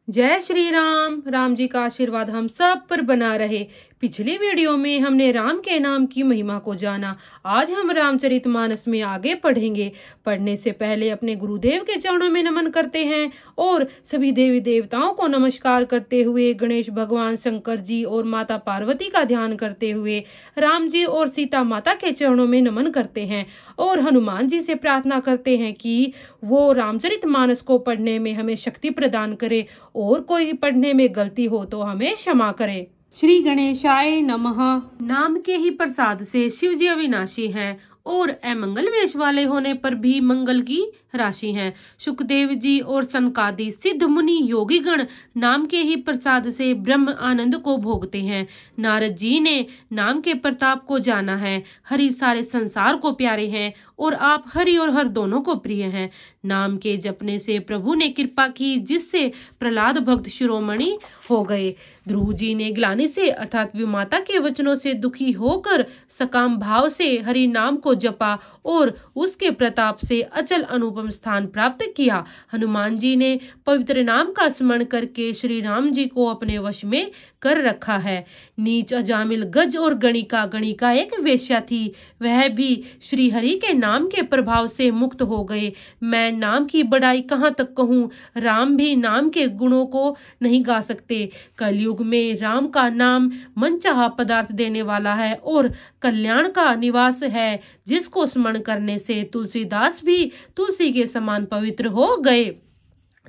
जय श्री राम। राम जी का आशीर्वाद हम सब पर बना रहे। पिछली वीडियो में हमने राम के नाम की महिमा को जाना। आज हम रामचरितमानस में आगे पढ़ेंगे। पढ़ने से पहले अपने गुरुदेव के चरणों में नमन करते हैं और सभी देवी देवताओं को नमस्कार करते हुए गणेश भगवान, शंकर जी और माता पार्वती का ध्यान करते हुए राम जी और सीता माता के चरणों में नमन करते हैं और हनुमान जी से प्रार्थना करते हैं कि वो रामचरितमानस को पढ़ने में हमें शक्ति प्रदान करे और कोई पढ़ने में गलती हो तो हमें क्षमा करे। श्री गणेशाय नमः। नाम के ही प्रसाद से शिव जी अविनाशी हैं और अमंगल वेश वाले होने पर भी मंगल की राशि हैं। सुखदेव जी और सनकादि सिद्ध मुनि योगी गण नाम के ही प्रसाद से ब्रह्म आनंद को भोगते हैं। नारद जी ने नाम के प्रताप को जाना है। हरि सारे संसार को प्यारे हैं और आप हरि और हर दोनों को प्रिय हैं। नाम के जपने से प्रभु ने कृपा की, जिससे प्रहलाद भक्त शिरोमणि हो गए। ध्रुव जी ने ग्लानि से अर्थात विमाता के वचनों से दुखी होकर सकाम भाव से हरि नाम को जपा और उसके प्रताप से अचल अनुपम स्थान प्राप्त किया। हनुमान जी ने पवित्र नाम का स्मरण करके श्री राम जी को अपने वश में कर रखा है। नीच, अजामिल, गज और गणिका। गणिका एक वेश्या थी, वह भी श्री हरि के नाम के प्रभाव से मुक्त हो गए। मैं नाम की बड़ाई कहाँ तक कहूँ, राम भी नाम के गुणों को नहीं गा सकते। कलयुग में राम का नाम मनचाहा पदार्थ देने वाला है और कल्याण का निवास है, जिसको स्मरण करने से तुलसीदास भी तुलसी के समान पवित्र हो गए।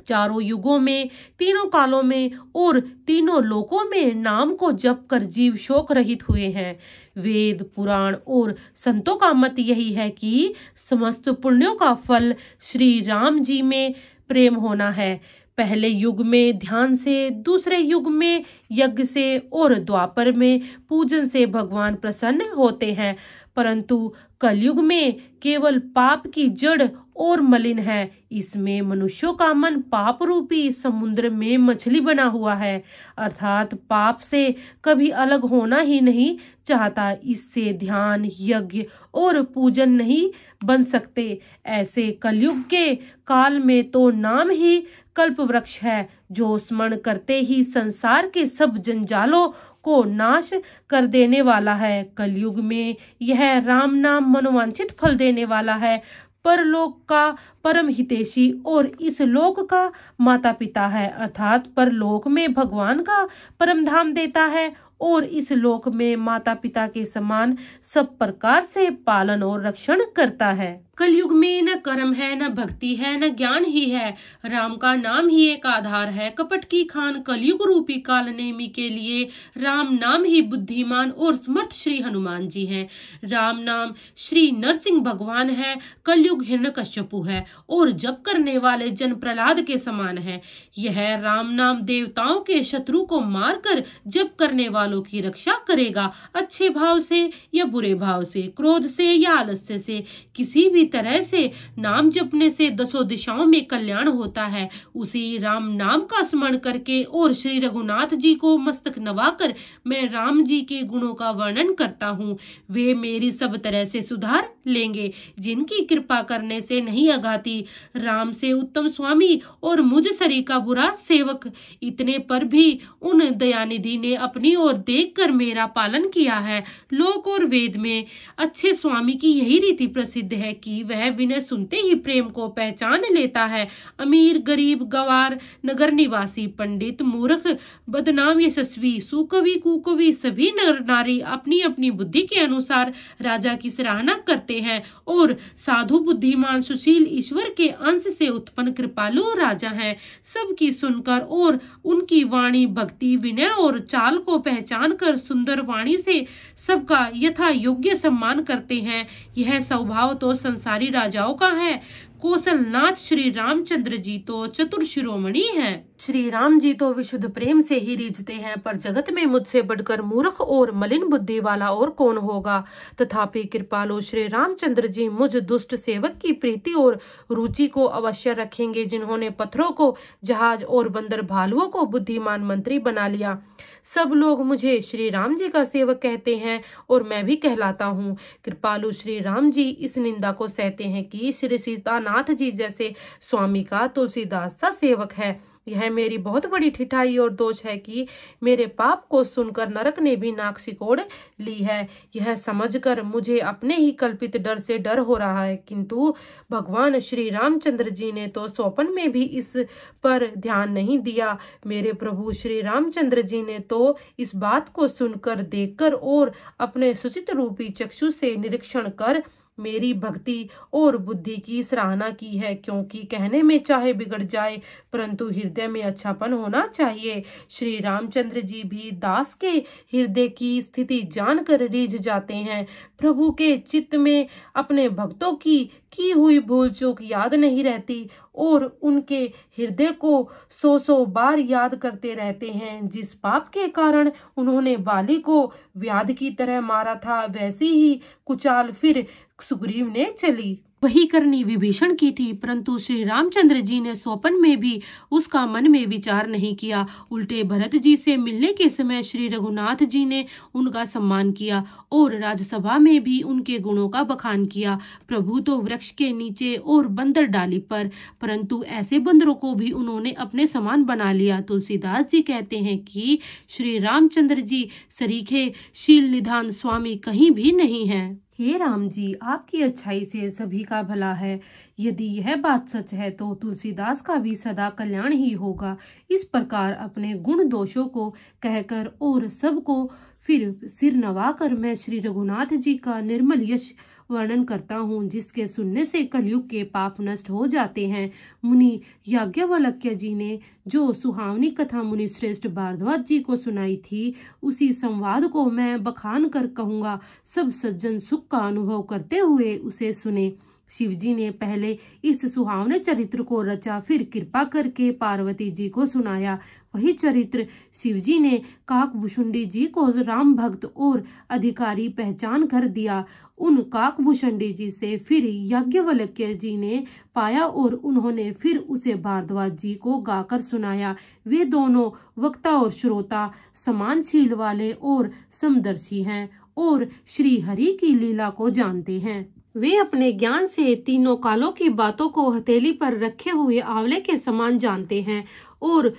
चारों युगों में, तीनों कालों में और तीनों लोकों में नाम को जप कर जीव शोक रहित हुए हैं। वेद, पुराण और संतों का मत यही है कि समस्त पुण्यों का फल श्री राम जी में प्रेम होना है। पहले युग में ध्यान से, दूसरे युग में यज्ञ से और द्वापर में पूजन से भगवान प्रसन्न होते हैं, परंतु कलयुग में केवल पाप की जड़ और मलिन है। इसमें मनुष्यों का मन पाप रूपी समुद्र में मछली बना हुआ है, अर्थात पाप से कभी अलग होना ही नहीं चाहता। इससे ध्यान, यज्ञ और पूजन नहीं बन सकते। ऐसे कलयुग के काल में तो नाम ही कल्प वृक्ष है, जो स्मरण करते ही संसार के सब जंजालों को नाश कर देने वाला है। कलयुग में यह राम नाम मनोवांछित फल देने वाला है, परलोक का परम हितैषी और इस लोक का माता पिता है, अर्थात परलोक में भगवान का परम धाम देता है और इस लोक में माता पिता के समान सब प्रकार से पालन और रक्षण करता है। कलयुग में न कर्म है, न भक्ति है, न ज्ञान ही है। राम का नाम ही एक आधार है। कपट की खान कलयुग रूपी काल नेमी के लिए राम नाम ही बुद्धिमान और समर्थ श्री हनुमान जी हैं। राम नाम श्री नरसिंह भगवान है। कलयुग हिरण्यकश्यपु है और जप करने वाले जन प्रहलाद के समान है। यह राम नाम देवताओं के शत्रु को मारकर जप करने वालों की रक्षा करेगा। अच्छे भाव से या बुरे भाव से, क्रोध से या आलस्य से, किसी भी तरह से नाम जपने से दसों दिशाओं में कल्याण होता है। उसी राम नाम का स्मरण करके और श्री रघुनाथ जी को मस्तक नवाकर मैं राम जी के गुणों का वर्णन करता हूँ। वे मेरी सब तरह से सुधार लेंगे, जिनकी कृपा करने से नहीं अघाती। राम से उत्तम स्वामी और मुझ सरी का बुरा सेवक। इतने पर भी उन दयानिधि ने अपनी ओर देखकर मेरा पालन किया है। लोक और वेद में अच्छे स्वामी की यही रीति प्रसिद्ध है कि वह विनय सुनते ही प्रेम को पहचान लेता है। अमीर, गरीब, गवार, नगर निवासी, पंडित, मूर्ख, बदनाम, यशस्वी, सुकवि, कुकवि, सभी नर नारी अपनी अपनी बुद्धि के अनुसार राजा की सराहना करते हैं और साधु, बुद्धिमान, सुशील, ईश्वर के अंश से उत्पन्न कृपालु राजा हैं। सबकी सुनकर और उनकी वाणी, भक्ति, विनय और चाल को पहचान कर सुंदर वाणी से सबका यथा योग्य सम्मान करते हैं। यह स्वभाव तो संसारी राजाओं का है। कौशलनाथ श्री रामचंद्र जी तो चतुर शिरोमणि हैं। श्री राम जी तो विशुद्ध प्रेम से ही रीझते हैं, पर जगत में मुझसे बढ़कर मूर्ख और मलिन बुद्धि वाला और कौन होगा। तथापि कृपालु श्री रामचंद्र जी मुझ दुष्ट सेवक की प्रीति और रुचि को अवश्य रखेंगे, जिन्होंने पत्थरों को जहाज और बंदर भालुओं को बुद्धिमान मंत्री बना लिया। सब लोग मुझे श्री राम जी का सेवक कहते हैं और मैं भी कहलाता हूँ। कृपालु श्री राम जी इस निंदा को सहते हैं कि श्री सीतानाथ जी जैसे स्वामी का तुलसीदास सा सेवक है। यह मेरी बहुत बड़ी ठिठाई और दोष है कि मेरे पाप को सुनकर नरक ने भी नाक सिकोड़ ली है। यह समझकर मुझे अपने ही कल्पित डर से डर हो रहा है, किंतु भगवान श्री रामचंद्र जी ने तो स्वप्न में भी इस पर ध्यान नहीं दिया। मेरे प्रभु श्री रामचंद्र जी ने तो इस बात को सुनकर, देखकर और अपने सुचित रूपी चक्षु से निरीक्षण कर मेरी भक्ति और बुद्धि की सराहना की है, क्योंकि कहने में चाहे बिगड़ जाए परंतु हृदय में अच्छापन होना चाहिए। श्री रामचंद्र जी भी दास के हृदय की स्थिति जानकर रीझ जाते हैं। प्रभु के चित्त में अपने भक्तों की हुई भूल चूक याद नहीं रहती और उनके हृदय को 100 बार याद करते रहते हैं। जिस पाप के कारण उन्होंने बाली को व्याध की तरह मारा था, वैसी ही कुचाल फिर सुग्रीव ने चली। वही करनी विभीषण की थी, परंतु श्री रामचंद्र जी ने स्वप्न में भी उसका मन में विचार नहीं किया। उल्टे भरत जी से मिलने के समय श्री रघुनाथ जी ने उनका सम्मान किया और राजसभा में भी उनके गुणों का बखान किया। प्रभु तो वृक्ष के नीचे और बंदर डाली पर, परंतु ऐसे बंदरों को भी उन्होंने अपने समान बना लिया। तुलसीदास जी कहते हैं कि श्री रामचंद्र जी सरीखे शील निधान स्वामी कहीं भी नहीं है। हे राम जी, आपकी अच्छाई से सभी का भला है। यदि यह बात सच है तो तुलसीदास का भी सदा कल्याण ही होगा। इस प्रकार अपने गुण दोषों को कहकर और सबको फिर सिर नवाकर मैं श्री रघुनाथ जी का निर्मल यश वर्णन करता हूँ, जिसके सुनने से कलयुग के पाप नष्ट हो जाते हैं। मुनि याज्ञवल्क्य जी ने जो सुहावनी कथा मुनि श्रेष्ठ भारद्वाज जी को सुनाई थी, उसी संवाद को मैं बखान कर कहूँगा। सब सज्जन सुख का अनुभव करते हुए उसे सुने। शिव जी ने पहले इस सुहावने चरित्र को रचा, फिर कृपा करके पार्वती जी को सुनाया। वही चरित्र शिव जी ने काकभूषुंडी जी को राम भक्त और अधिकारी पहचान कर दिया। उन काकभूषुंडी जी से फिर याज्ञवल्क्य जी ने पाया और उन्होंने फिर उसे भारद्वाज जी को गाकर सुनाया। वे दोनों वक्ता और श्रोता समानशील वाले और समदर्शी हैं और श्री हरि की लीला को जानते हैं। वे अपने ज्ञान से तीनों कालों की बातों को हथेली पर रखे हुए आंवले के समान जानते हैं और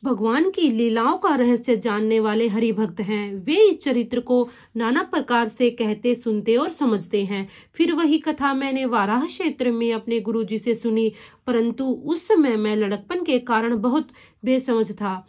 भगवान की लीलाओं का रहस्य जानने वाले हरि भक्त हैं। वे इस चरित्र को नाना प्रकार से कहते, सुनते और समझते हैं। फिर वही कथा मैंने वाराह क्षेत्र में अपने गुरुजी से सुनी, परंतु उस समय मैं लड़कपन के कारण बहुत बेसमझ था,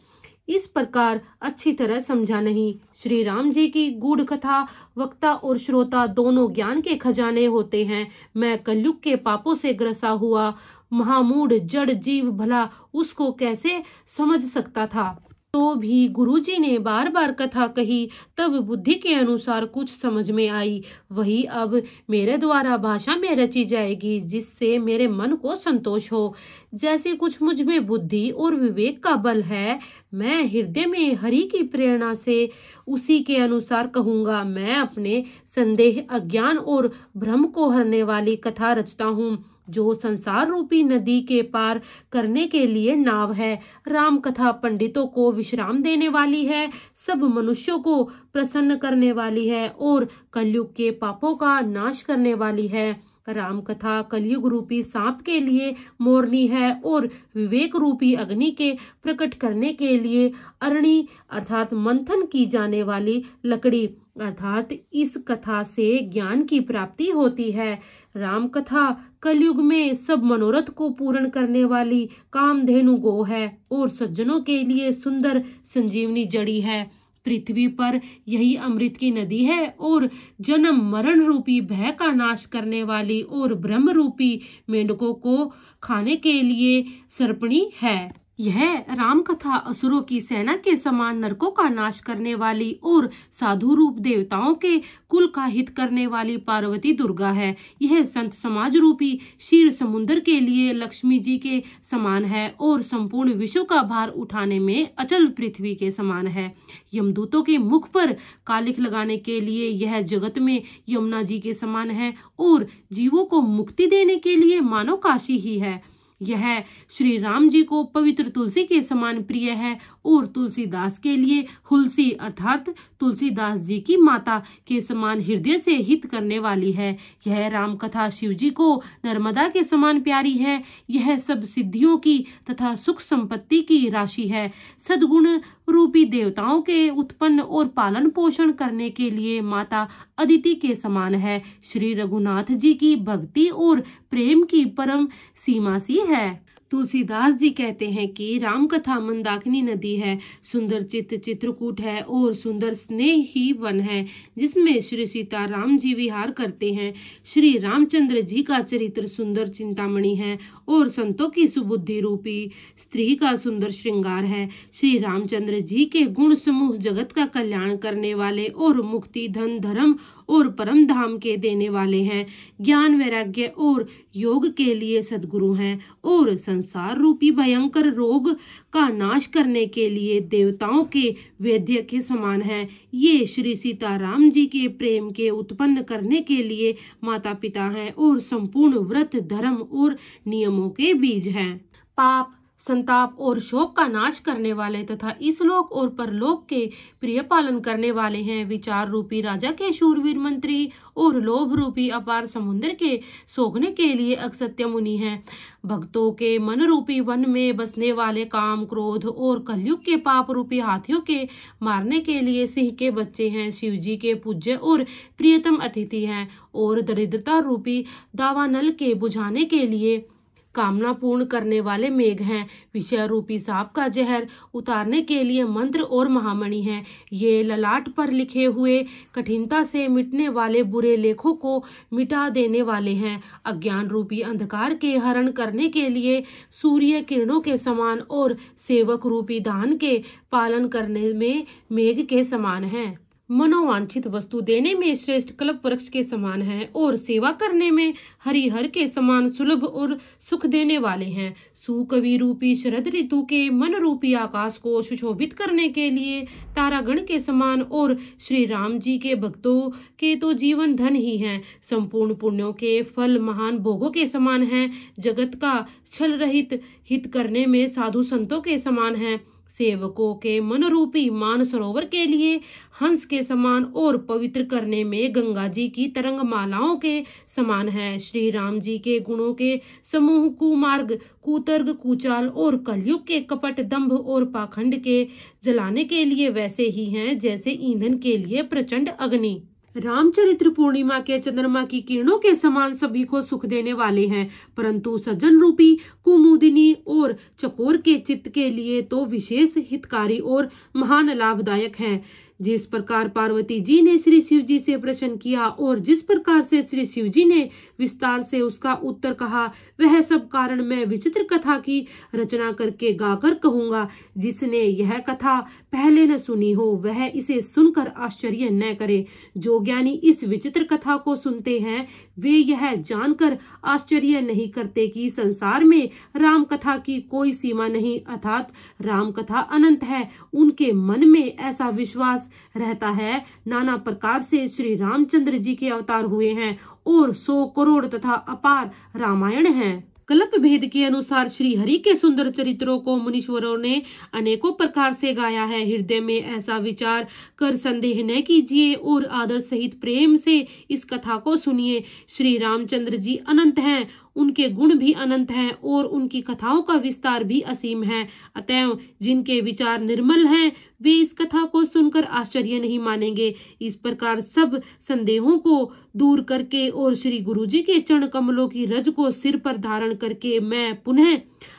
इस प्रकार अच्छी तरह समझा नहीं। श्री राम जी की गूढ़ कथा वक्ता और श्रोता दोनों ज्ञान के खजाने होते हैं। मैं कलयुग के पापों से ग्रसा हुआ महामूढ़ जड़ जीव भला उसको कैसे समझ सकता था। तो भी गुरुजी ने बार बार कथा कही, तब बुद्धि के अनुसार कुछ समझ में आई। वही अब मेरे द्वारा भाषा में रची जाएगी, जिससे मेरे मन को संतोष हो। जैसे कुछ मुझ में बुद्धि और विवेक का बल है, मैं हृदय में हरि की प्रेरणा से उसी के अनुसार कहूँगा। मैं अपने संदेह, अज्ञान और भ्रम को हरने वाली कथा रचता हूँ, जो संसार रूपी नदी के पार करने के लिए नाव है। राम कथा पंडितों को विश्राम देने वाली है, सब मनुष्यों को प्रसन्न करने वाली है और कलयुग के पापों का नाश करने वाली है। राम कथा कलयुग रूपी सांप के लिए मोरनी है और विवेक रूपी अग्नि के प्रकट करने के लिए अरणी अर्थात मंथन की जाने वाली लकड़ी, अर्थात इस कथा से ज्ञान की प्राप्ति होती है। राम कथा कलयुग में सब मनोरथ को पूर्ण करने वाली कामधेनु गो है और सज्जनों के लिए सुंदर संजीवनी जड़ी है। पृथ्वी पर यही अमृत की नदी है और जन्म मरण रूपी भय का नाश करने वाली और ब्रह्म रूपी मेंढकों को खाने के लिए सर्पणी है। यह राम कथा असुरों की सेना के समान नरकों का नाश करने वाली और साधु रूप देवताओं के कुल का हित करने वाली पार्वती दुर्गा है। यह संत समाज रूपी क्षीर समुद्र के लिए लक्ष्मी जी के समान है और संपूर्ण विश्व का भार उठाने में अचल पृथ्वी के समान है। यमदूतों के मुख पर कालिख लगाने के लिए यह जगत में यमुना जी के समान है और जीवों को मुक्ति देने के लिए मानव काशी ही है। यह श्री राम जी को पवित्र तुलसी के समान प्रिय है और तुलसीदास के लिए हुलसी अर्थात तुलसीदास जी की माता के समान हृदय से हित करने वाली है। यह राम कथा शिव जी को नर्मदा के समान प्यारी है। यह सब सिद्धियों की तथा सुख संपत्ति की राशि है। सद्गुण रूपी देवताओं के उत्पन्न और पालन पोषण करने के लिए माता अदिति के समान है। श्री रघुनाथ जी की भक्ति और प्रेम की परम सीमा सी है। तुलसीदास जी कहते हैं कि राम कथा मंदाकिनी नदी है, सुंदर चित्रकूट है और सुंदर स्नेही वन है जिसमें श्री सीता राम जी विहार करते हैं। श्री रामचंद्र जी का चरित्र सुंदर चिंतामणि है और संतों की सुबुद्धि रूपी स्त्री का सुंदर श्रृंगार है। श्री रामचंद्र जी के गुण समूह जगत का कल्याण करने वाले और मुक्ति धन धर्म और परम धाम के देने वाले हैं। ज्ञान वैराग्य और योग के लिए सद्गुरु हैं और संसार रूपी भयंकर रोग का नाश करने के लिए देवताओं के वैद्य के समान है। ये श्री सीताराम जी के प्रेम के उत्पन्न करने के लिए माता पिता हैं और संपूर्ण व्रत धर्म और नियमों के बीज हैं। पाप संताप और शोक का नाश करने वाले तथा इस लोक और परलोक के प्रिय पालन करने वाले हैं। विचार रूपी राजा के शूरवीर मंत्री और लोभ रूपी अपार समुद्र के सोखने के लिए अक्षत्य मुनि हैं। भक्तों के मन रूपी वन में बसने वाले काम क्रोध और कलयुग के पाप रूपी हाथियों के मारने के लिए सिंह के बच्चे हैं। शिव जी के पूज्य और प्रियतम अतिथि हैं और दरिद्रता रूपी दावानल के बुझाने के लिए कामना पूर्ण करने वाले मेघ हैं। विषय रूपी सांप का जहर उतारने के लिए मंत्र और महामणि हैं। ये ललाट पर लिखे हुए कठिनता से मिटने वाले बुरे लेखों को मिटा देने वाले हैं। अज्ञान रूपी अंधकार के हरण करने के लिए सूर्य किरणों के समान और सेवक रूपी दान के पालन करने में मेघ के समान हैं। मनोवांछित वस्तु देने में श्रेष्ठ कल्प वृक्ष के समान है और सेवा करने में हरिहर के समान सुलभ और सुख देने वाले हैं। सुकवि रूपी शरद ऋतु के मन रूपी आकाश को सुशोभित करने के लिए तारागण के समान और श्री राम जी के भक्तों के तो जीवन धन ही है। संपूर्ण पुण्यों के फल महान भोगों के समान है। जगत का छल रहित हित करने में साधु संतों के समान है। सेवकों के मन रूपी मान सरोवर के लिए हंस के समान और पवित्र करने में गंगा जी की तरंग मालाओं के समान है। श्री राम जी के गुणों के समूह कुमार्ग कुतर्क कुचाल और कलयुग के कपट दंभ और पाखंड के जलाने के लिए वैसे ही हैं जैसे ईंधन के लिए प्रचंड अग्नि। रामचरित्र पूर्णिमा के चंद्रमा की किरणों के समान सभी को सुख देने वाले हैं, परंतु सज्जन रूपी कुमुदिनी और चकोर के चित्त के लिए तो विशेष हितकारी और महान लाभदायक हैं। जिस प्रकार पार्वती जी ने श्री शिव जी से प्रश्न किया और जिस प्रकार से श्री शिव जी ने विस्तार से उसका उत्तर कहा, वह सब कारण मैं विचित्र कथा की रचना करके गाकर कहूंगा। जिसने यह कथा पहले न सुनी हो वह इसे सुनकर आश्चर्य न करे। जो ज्ञानी इस विचित्र कथा को सुनते हैं वे यह जानकर आश्चर्य नहीं करते कि संसार में राम कथा की कोई सीमा नहीं, अर्थात राम कथा अनंत है। उनके मन में ऐसा विश्वास रहता है नाना प्रकार से श्री रामचंद्र जी के अवतार हुए हैं और 100 करोड़ तथा अपार रामायण हैं। कल्प भेद के अनुसार श्री हरि के सुंदर चरित्रों को मुनीश्वरों ने अनेकों प्रकार से गाया है। हृदय में ऐसा विचार कर संदेह न कीजिए और आदर सहित प्रेम से इस कथा को सुनिए। श्री रामचंद्र जी अनंत हैं, उनके गुण भी अनंत हैं और उनकी कथाओं का विस्तार भी असीम है। अतएव जिनके विचार निर्मल हैं वे इस कथा को सुनकर आश्चर्य नहीं मानेंगे। इस प्रकार सब संदेहों को दूर करके और श्री गुरु जी के चरण कमलों की रज को सिर पर धारण करके मैं पुनः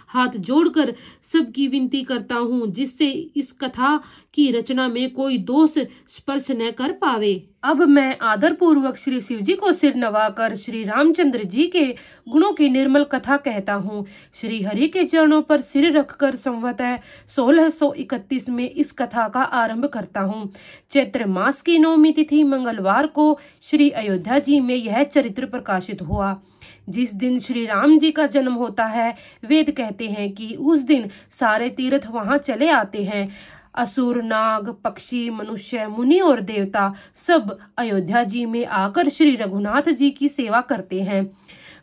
हाथ जोड़कर सबकी विनती करता हूँ जिससे इस कथा की रचना में कोई दोष स्पर्श न कर पावे। अब मैं आदर पूर्वक श्री शिव जी को सिर नवाकर श्री रामचंद्र जी के गुणों की निर्मल कथा कहता हूँ। श्री हरि के चरणों पर सिर रखकर संवतः 1631 में इस कथा का आरंभ करता हूँ। चैत्र मास की 9वीं तिथि मंगलवार को श्री अयोध्या जी में यह चरित्र प्रकाशित हुआ। जिस दिन श्री राम जी का जन्म होता है वेद कहते हैं कि उस दिन सारे तीर्थ वहां चले आते हैं। असुर नाग पक्षी मनुष्य मुनि और देवता सब अयोध्या जी में आकर श्री रघुनाथ जी की सेवा करते हैं।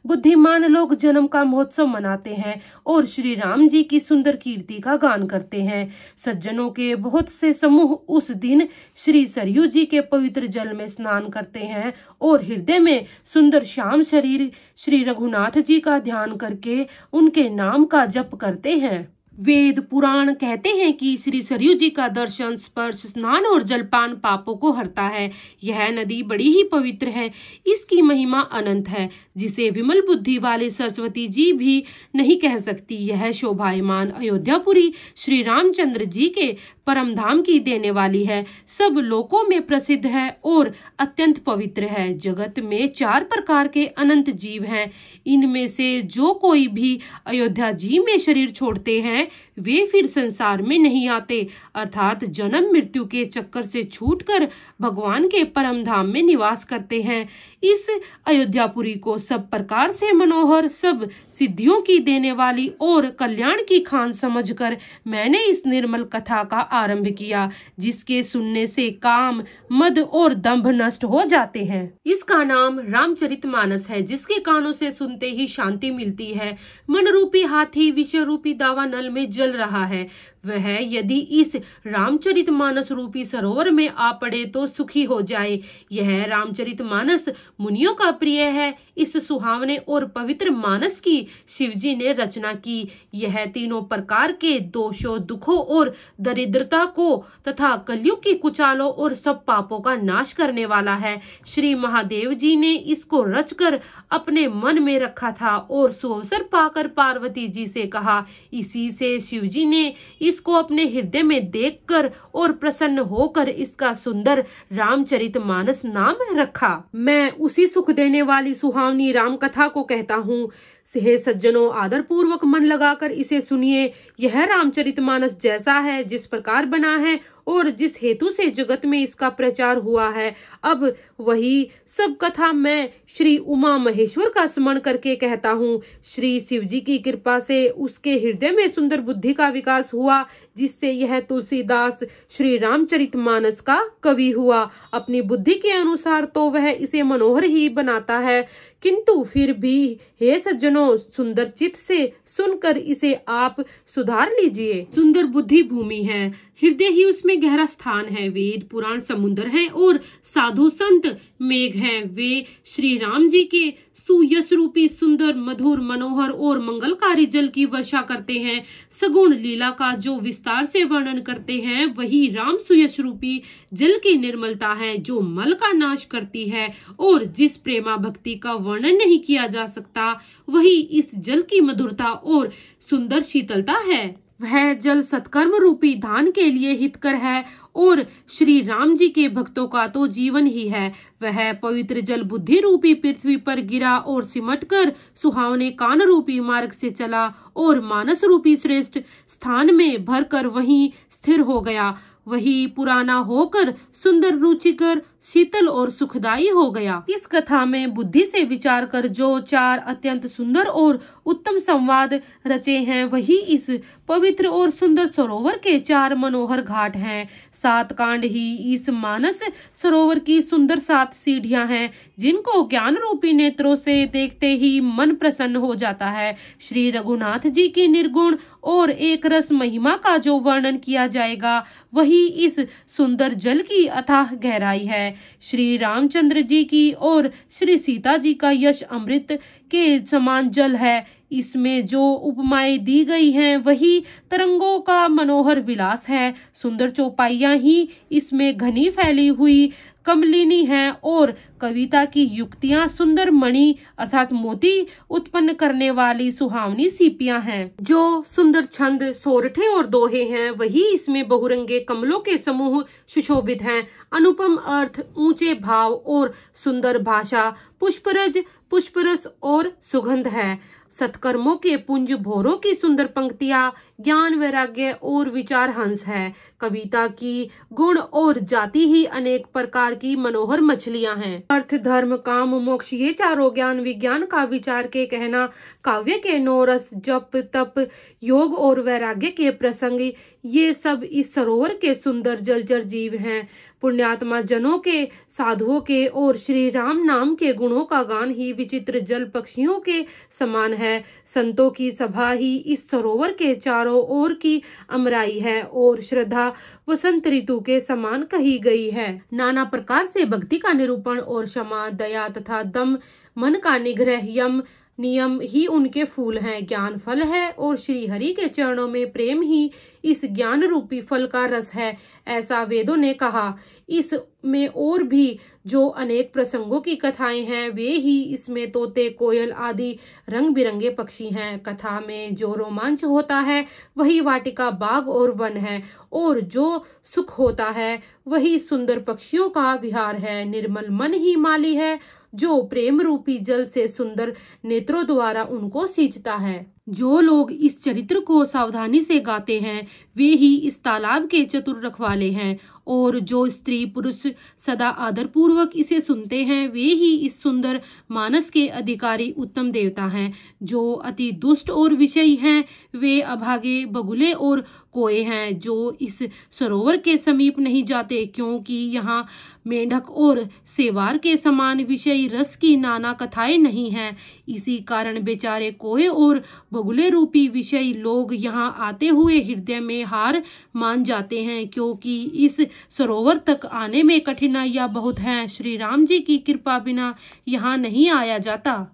बुद्धिमान लोग जन्म का महोत्सव मनाते हैं और श्री राम जी की सुंदर कीर्ति का गान करते हैं। सज्जनों के बहुत से समूह उस दिन श्री सरयू जी के पवित्र जल में स्नान करते हैं और हृदय में सुंदर श्याम शरीर श्री रघुनाथ जी का ध्यान करके उनके नाम का जप करते हैं। वेद पुराण कहते हैं कि श्री सरयू जी का दर्शन, स्पर्श, स्नान और जलपान पापों को हरता है। यह नदी बड़ी ही पवित्र है, इसकी महिमा अनंत है, जिसे विमल बुद्धि वाले सरस्वती जी भी नहीं कह सकती। यह शोभायमान अयोध्यापुरी श्री रामचंद्र जी के परम धाम की देने वाली है, सब लोकों में प्रसिद्ध है और अत्यंत पवित्र है। जगत में 4 प्रकार के अनंत जीव हैं, इनमें से जो कोई भी अयोध्या जी में शरीर छोड़ते हैं वे फिर संसार में नहीं आते, अर्थात जन्म मृत्यु के चक्कर से छूटकर भगवान के परम धाम में निवास करते हैं। इस अयोध्यापुरी को सब प्रकार से मनोहर, सब सिद्धियों की देने वाली और कल्याण की खान समझकर मैंने इस निर्मल कथा का आरंभ किया, जिसके सुनने से काम, मद और दंभ नष्ट हो जाते हैं। इसका नाम रामचरितमानस है, जिसके कानों से सुनते ही शांति मिलती है। मन रूपी हाथी विषय रूपी दावा नल में जल रहा है, वह यदि इस रामचरितमानस रूपी सरोवर में आ पड़े तो सुखी हो जाए। यह रामचरितमानस मुनियों का प्रिय है। इस सुहावने और पवित्र मानस की शिवजी ने रचना की। यह तीनों प्रकार के दोषों, दुखों और दरिद्रता को तथा कलयुग की कुचालों और सब पापों का नाश करने वाला है। श्री महादेव जी ने इसको रचकर अपने मन में रखा था और सुअवसर पाकर पार्वती जी से कहा। इसी से शिवजी ने इसको अपने हृदय में देखकर और प्रसन्न होकर इसका सुंदर रामचरितमानस नाम रखा। मैं उसी सुख देने वाली सुहावनी राम कथा को कहता हूँ। हे सज्जनों, आदर पूर्वक मन लगाकर इसे सुनिए। यह रामचरितमानस जैसा है, जिस प्रकार बना है और जिस हेतु से जगत में इसका प्रचार हुआ है, अब वही सब कथा मैं श्री उमा महेश्वर का स्मरण करके कहता हूँ। श्री शिवजी की कृपा से उसके हृदय में सुंदर बुद्धि का विकास हुआ, जिससे यह तुलसीदास श्री रामचरितमानस का कवि हुआ। अपनी बुद्धि के अनुसार तो वह इसे मनोहर ही बनाता है, किंतु फिर भी हे सज्जनों, सुंदर चित्त से सुनकर इसे आप सुधार लीजिए। सुंदर बुद्धि भूमि है, हृदय ही उसमें गहरा स्थान है। वेद पुराण समुद्र है और साधु संत मेघ हैं। वे श्री राम जी के सुयश रूपी सुंदर, मधुर, मनोहर और मंगलकारी जल की वर्षा करते हैं। सगुण लीला का जो विस्तार से वर्णन करते हैं, वही राम सुयश रूपी जल की निर्मलता है, जो मल का नाश करती है। और जिस प्रेमा भक्ति का वर्णन नहीं किया जा सकता, वही इस जल की मधुरता और सुंदर शीतलता है। वह जल सत्कर्म रूपी दान के लिए हितकर है और श्री राम जी के भक्तों का तो जीवन ही है। वह पवित्र जल बुद्धि रूपी पृथ्वी पर गिरा और सिमटकर सुहावने कान रूपी मार्ग से चला और मानस रूपी श्रेष्ठ स्थान में भरकर वहीं स्थिर हो गया। वही पुराना होकर सुंदर, रुचिकर, शीतल और सुखदायी हो गया। इस कथा में बुद्धि से विचार कर जो 4 अत्यंत सुंदर और उत्तम संवाद रचे हैं, वही इस पवित्र और सुंदर सरोवर के 4 मनोहर घाट हैं। 7 कांड ही इस मानस सरोवर की सुंदर 7 सीढ़ियां हैं, जिनको ज्ञान रूपी नेत्रों से देखते ही मन प्रसन्न हो जाता है। श्री रघुनाथ जी की निर्गुण और एक रस महिमा का जो वर्णन किया जाएगा, वही इस सुंदर जल की अथाह गहराई है। श्री रामचंद्र जी की और श्री सीता जी का यश अमृत के समान जल है। इसमें जो उपमाएं दी गई हैं, वही तरंगों का मनोहर विलास है। सुंदर चौपाइयां ही इसमें घनी फैली हुई कमलिनी हैं और कविता की युक्तियां सुंदर मणि अर्थात मोती उत्पन्न करने वाली सुहावनी सीपियां हैं। जो सुंदर छंद, सोरठे और दोहे हैं, वही इसमें बहुरंगे कमलों के समूह सुशोभित हैं। अनुपम अर्थ, ऊंचे भाव और सुंदर भाषा, पुष्परज, पुष्परस और सुगंध है। सत्कर्मों के पुंज भोरों की सुंदर पंक्तियां ज्ञान वैराग्य और विचार हंस है। कविता की गुण और जाति ही अनेक प्रकार की मनोहर मछलियां हैं। अर्थ धर्म काम मोक्ष ये चारों ज्ञान विज्ञान का विचार के कहना, काव्य के नौरस जप तप योग और वैराग्य के प्रसंग, ये सब इस सरोवर के सुंदर जलचर जीव हैं। पुण्यात्मा जनों के, साधुओं के और श्री राम नाम के गुणों का गान ही विचित्र जल पक्षियों के समान है। संतों की सभा ही इस सरोवर के चारों ओर की अमराई है और श्रद्धा वसंत ऋतु के समान कही गई है। नाना प्रकार से भक्ति का निरूपण और क्षमा दया तथा दम मन का निग्रह यम नियम ही उनके फूल हैं। ज्ञान फल है और श्री हरि के चरणों में प्रेम ही इस ज्ञान रूपी फल का रस है, ऐसा वेदों ने कहा। इसमें और भी जो अनेक प्रसंगों की कथाएं हैं, वे ही इसमें तोते कोयल आदि रंग बिरंगे पक्षी हैं। कथा में जो रोमांच होता है वही वाटिका बाग और वन है, और जो सुख होता है वही सुंदर पक्षियों का विहार है। निर्मल मन ही माली है, जो प्रेम रूपी जल से सुंदर नेत्रों द्वारा उनको सींचता है। जो लोग इस चरित्र को सावधानी से गाते हैं वे ही इस तालाब के चतुर रखवाले हैं, और जो स्त्री पुरुष सदा आदर पूर्वक इसे सुनते हैं वे ही इस सुंदर मानस के अधिकारी उत्तम देवता हैं। जो अति दुष्ट और विषयी हैं वे अभागे बगुले और कोए हैं, जो इस सरोवर के समीप नहीं जाते, क्योंकि यहाँ मेंढक और सेवार के समान विषयी रस की नाना कथाएं नहीं हैं। इसी कारण बेचारे कोए और बगुले रूपी विषयी लोग यहाँ आते हुए हृदय में हार मान जाते हैं, क्योंकि इस सरोवर तक आने में कठिनाइयां बहुत हैं। श्री राम जी की कृपा बिना यहाँ नहीं आया जाता।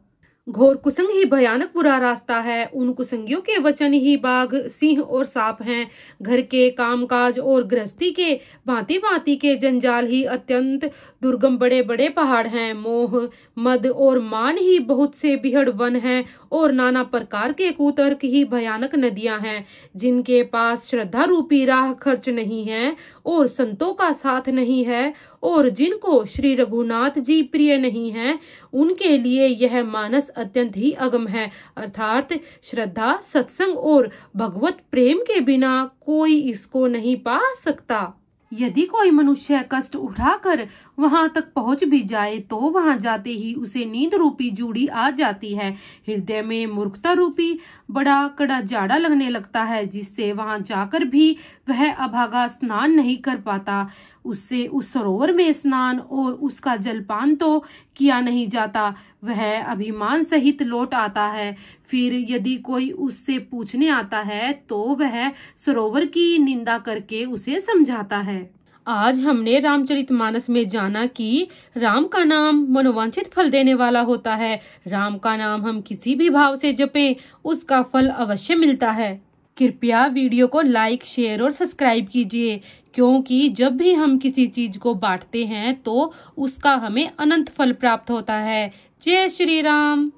घोर कुसंग ही भयानक बुरा रास्ता है। उन कुसंगियों के वचन ही बाघ सिंह और सांप हैं। घर के कामकाज और गृहस्थी के भांति भांति के जंजाल ही अत्यंत दुर्गम बड़े बड़े पहाड़ हैं। मोह मद और मान ही बहुत से बिहड़ वन हैं, और नाना प्रकार के कुतर्क ही भयानक नदियां हैं। जिनके पास श्रद्धा रूपी राह खर्च नहीं है और संतों का साथ नहीं है, और जिनको श्री रघुनाथ जी प्रिय नहीं है, उनके लिए यह मानस अत्यंत ही अगम है। अर्थात श्रद्धा सत्संग और भगवत प्रेम के बिना कोई इसको नहीं पा सकता। यदि कोई मनुष्य कष्ट उठाकर वहां तक पहुंच भी जाए तो वहां जाते ही उसे नींद रूपी जूड़ी आ जाती है। हृदय में मूर्खता रूपी बड़ा कड़ा जाड़ा लगने लगता है, जिससे वहां जाकर भी वह अभागा स्नान नहीं कर पाता। उससे उस सरोवर में स्नान और उसका जलपान तो किया नहीं जाता, वह अभिमान सहित लौट आता है। फिर यदि कोई उससे पूछने आता है तो वह सरोवर की निंदा करके उसे समझाता है। आज हमने रामचरितमानस में जाना कि राम का नाम मनोवांछित फल देने वाला होता है। राम का नाम हम किसी भी भाव से जपें, उसका फल अवश्य मिलता है। कृपया वीडियो को लाइक शेयर और सब्सक्राइब कीजिए, क्योंकि जब भी हम किसी चीज को बांटते हैं तो उसका हमें अनंत फल प्राप्त होता है। जय श्री राम।